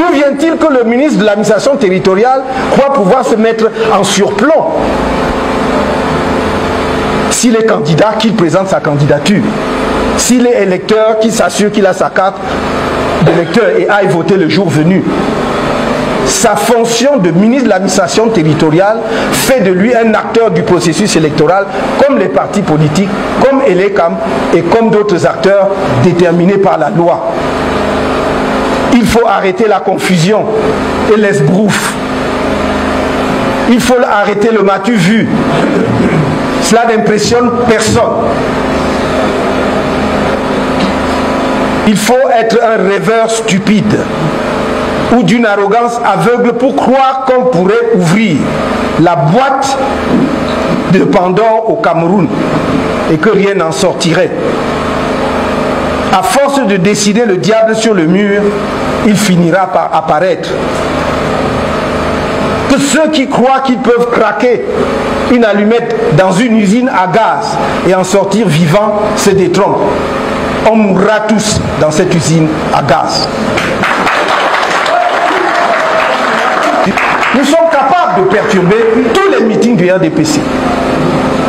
D'où vient-il que le ministre de l'administration territoriale croit pouvoir se mettre en surplomb? S'il est candidat, qu'il présente sa candidature. S'il est électeur, qu'il s'assure qu'il a sa carte d'électeur et aille voter le jour venu. Sa fonction de ministre de l'administration territoriale fait de lui un acteur du processus électoral, comme les partis politiques, comme Elecam et comme d'autres acteurs déterminés par la loi. Il faut arrêter la confusion et l'esbrouf. Il faut arrêter le m'as-tu vu. Cela n'impressionne personne. Il faut être un rêveur stupide ou d'une arrogance aveugle pour croire qu'on pourrait ouvrir la boîte de Pandore au Cameroun et que rien n'en sortirait. À force de décider le diable sur le mur, il finira par apparaître. Que ceux qui croient qu'ils peuvent craquer une allumette dans une usine à gaz et en sortir vivant se détrompent. On mourra tous dans cette usine à gaz. Nous sommes capables de perturber tous les meetings du RDPC.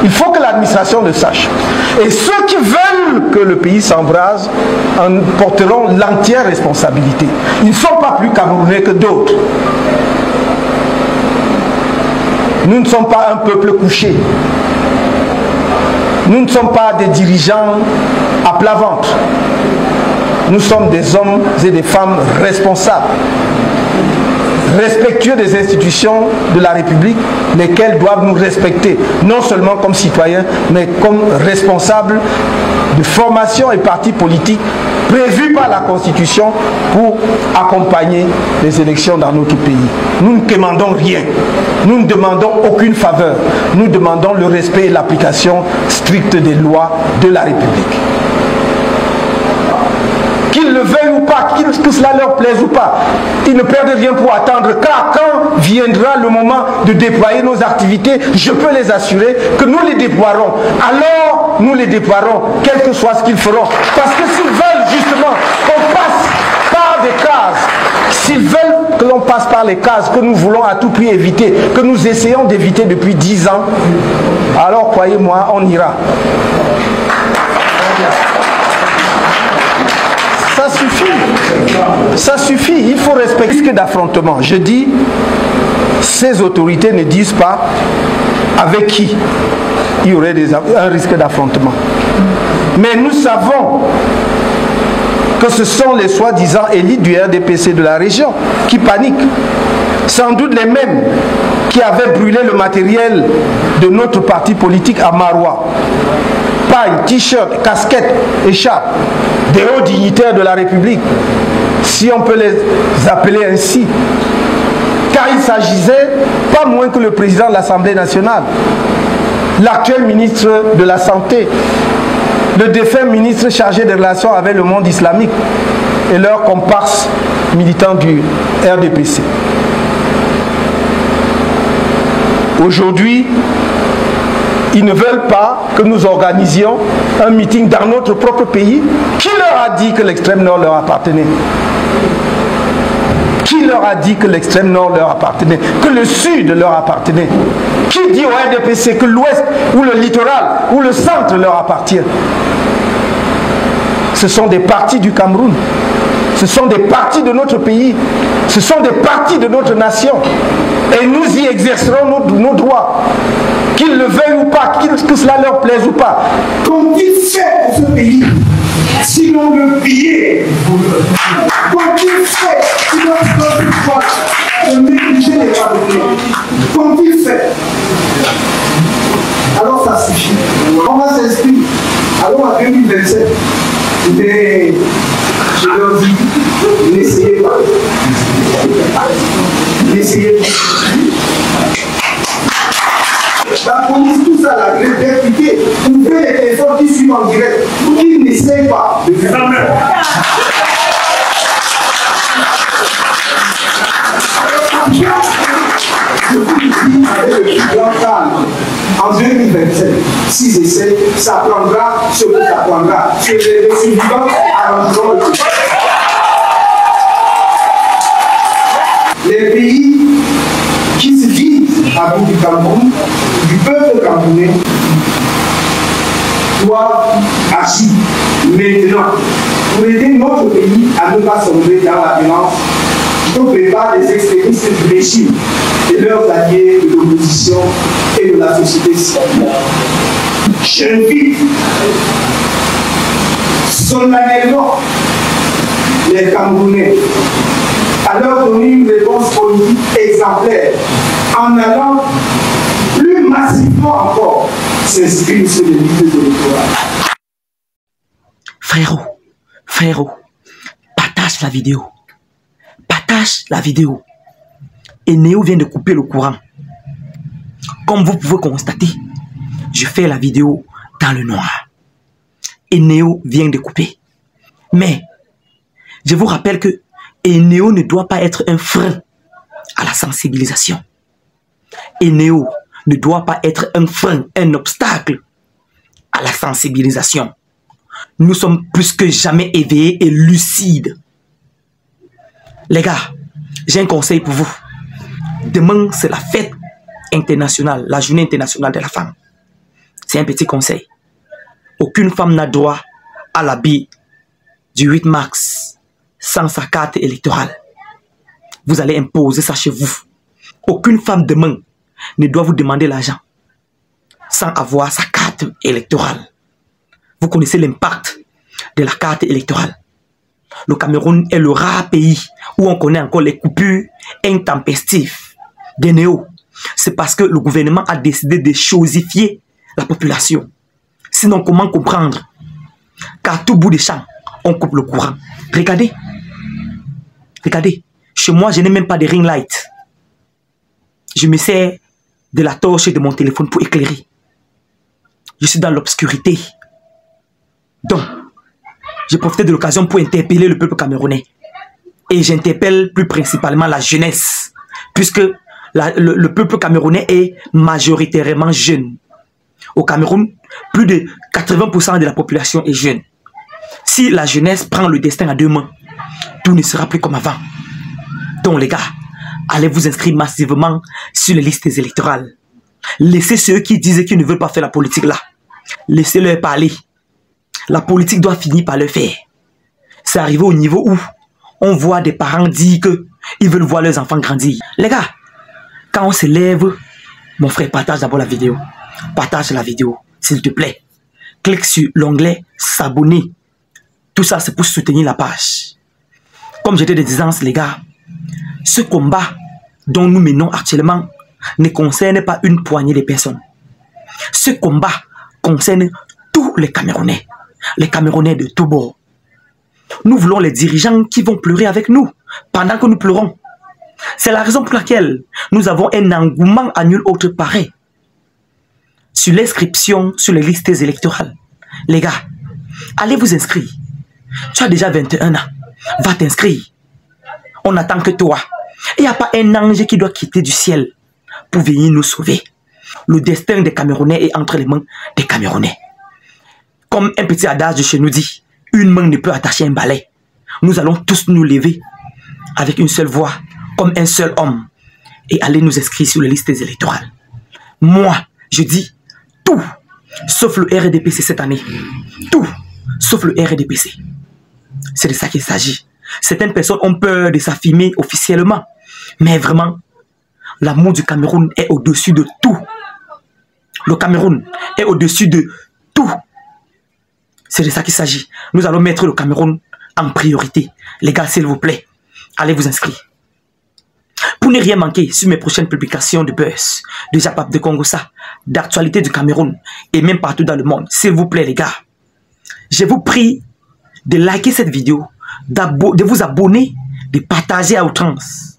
Il faut que l'administration le sache. Et ceux qui veulent que le pays s'embrase en porteront l'entière responsabilité. Ils ne sont pas plus camerounais que d'autres. Nous ne sommes pas un peuple couché. Nous ne sommes pas des dirigeants à plat ventre. Nous sommes des hommes et des femmes responsables, respectueux des institutions de la République, lesquelles doivent nous respecter, non seulement comme citoyens, mais comme responsables de formations et partis politiques prévus par la Constitution pour accompagner les élections dans notre pays. Nous ne demandons rien. Nous ne demandons aucune faveur. Nous demandons le respect et l'application stricte des lois de la République. Qu'ils le veuillent ou pas, que cela leur plaise ou pas, ils ne perdent rien pour attendre, car quand viendra le moment de déployer nos activités, je peux les assurer que nous les déploierons. Alors, nous les déploierons, quel que soit ce qu'ils feront. Parce que s'ils veulent justement qu'on passe par des cases, s'ils veulent que l'on passe par les cases que nous voulons à tout prix éviter, que nous essayons d'éviter depuis 10 ans, alors croyez-moi, on ira. Ça suffit. Ça suffit. Il faut respecter le risque d'affrontement. Je dis, ces autorités ne disent pas avec qui il y aurait un risque d'affrontement. Mais nous savons que ce sont les soi-disant élites du RDPC de la région qui paniquent. Sans doute les mêmes qui avaient brûlé le matériel de notre parti politique à Maroua. Paille, t-shirt, casquette, écharpe, des hauts dignitaires de la République, si on peut les appeler ainsi. Car il s'agissait pas moins que le président de l'Assemblée nationale, l'actuel ministre de la Santé, le défunt ministre chargé des relations avec le monde islamique et leurs comparses militants du RDPC. Aujourd'hui, ils ne veulent pas que nous organisions un meeting dans notre propre pays. Qui leur a dit que l'extrême nord leur appartenait? Qui leur a dit que l'extrême nord leur appartenait? Que le sud leur appartenait? Qui dit au RDPC que l'ouest ou le littoral ou le centre leur appartient? Ce sont des parties du Cameroun. Ce sont des parties de notre pays. Ce sont des parties de notre nation. Et nous y exercerons nos droits. Qu'ils le veuillent ou pas, que cela leur plaise ou pas. Qu'ont-ils fait pour ce pays? Sinon le piller. Qu'ont-ils fait sinon de négliger les droits de l'homme? Qu'ont-ils fait? Alors ça suffit. On va s'inscrire. Allons à 2027. Mais je leur dis, n'essayez pas. N'essayez pas. La police, tout ça, la répliquer, ouvrez les téléphones qui suivent en direct, qu'ils n'essayent pas de faire. Je vous dis avec le plus grand calme, en 2027, s'ils essaient, ça prendra ce que ça prendra. Les survivants arrangeront le truc. les pays qui se disent à bout du Cameroun, du peuple camerounais, doivent agir maintenant pour aider notre pays à ne pas sombrer dans la violence qui prépare les extrémistes du régime et leurs alliés de l'opposition et de la société civile. J'invite solennellement les Camerounais à leur donner une réponse politique exemplaire en allant plus massivement encore s'inscrire sur les listes électorales. Frérot, partage la vidéo. Partage la vidéo. Et Néo vient de couper le courant. Comme vous pouvez constater, je fais la vidéo dans le noir. Et Néo vient de couper. Mais, je vous rappelle que Néo ne doit pas être un frein à la sensibilisation. Néo ne doit pas être un frein, un obstacle à la sensibilisation. Nous sommes plus que jamais éveillés et lucides. Les gars, j'ai un conseil pour vous. Demain, c'est la fête internationale, la journée internationale de la femme. C'est un petit conseil. Aucune femme n'a droit à l'habit du 8 mars sans sa carte électorale. Vous allez imposer ça chez vous. Aucune femme demain ne doit vous demander l'argent sans avoir sa carte électorale. Vous connaissez l'impact de la carte électorale. Le Cameroun est le rare pays où on connaît encore les coupures intempestives des Néo. C'est parce que le gouvernement a décidé de chosifier la population. Sinon, comment comprendre qu'à tout bout des champs, on coupe le courant? Regardez. Regardez. Chez moi, je n'ai même pas de ring light. Je me sers de la torche de mon téléphone pour éclairer. Je suis dans l'obscurité. Donc, j'ai profité de l'occasion pour interpeller le peuple camerounais. Et j'interpelle plus principalement la jeunesse. Puisque le peuple camerounais est majoritairement jeune. Au Cameroun, plus de 80% de la population est jeune. Si la jeunesse prend le destin à deux mains, tout ne sera plus comme avant. Donc les gars, allez vous inscrire massivement sur les listes électorales. Laissez ceux qui disent qu'ils ne veulent pas faire la politique là. Laissez-leur parler. La politique doit finir par le faire. C'est arrivé au niveau où on voit des parents dire qu'ils veulent voir leurs enfants grandir. Les gars, quand on se lève, mon frère, partage d'abord la vidéo. Partage la vidéo, s'il te plaît. Clique sur l'onglet s'abonner. Tout ça, c'est pour soutenir la page. Comme j'étais de disance, les gars, ce combat dont nous menons actuellement ne concerne pas une poignée de personnes. Ce combat concerne tous les Camerounais de tous bords. Nous voulons les dirigeants qui vont pleurer avec nous pendant que nous pleurons. C'est la raison pour laquelle nous avons un engouement à nul autre pareil sur l'inscription sur les listes électorales. Les gars, allez vous inscrire. Tu as déjà 21 ans. Va t'inscrire. On n'attend que toi. Il n'y a pas un ange qui doit quitter du ciel pour venir nous sauver. Le destin des Camerounais est entre les mains des Camerounais. Comme un petit adage de chez nous dit, une main ne peut attacher un balai. Nous allons tous nous lever avec une seule voix, comme un seul homme, et aller nous inscrire sur les listes électorales. Moi, je dis tout, sauf le RDPC cette année. Tout, sauf le RDPC. C'est de ça qu'il s'agit. Certaines personnes ont peur de s'affirmer officiellement. Mais vraiment, l'amour du Cameroun est au-dessus de tout. Le Cameroun est au-dessus de tout. C'est de ça qu'il s'agit. Nous allons mettre le Cameroun en priorité. Les gars, s'il vous plaît, allez vous inscrire. Pour ne rien manquer sur mes prochaines publications de buzz, de Japap de Congossa, d'actualité du Cameroun et même partout dans le monde, s'il vous plaît les gars, je vous prie de liker cette vidéo, de vous abonner, de partager à outrance.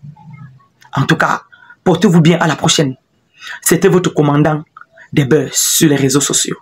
En tout cas, portez-vous bien, à la prochaine. C'était votre commandant des buzz sur les réseaux sociaux.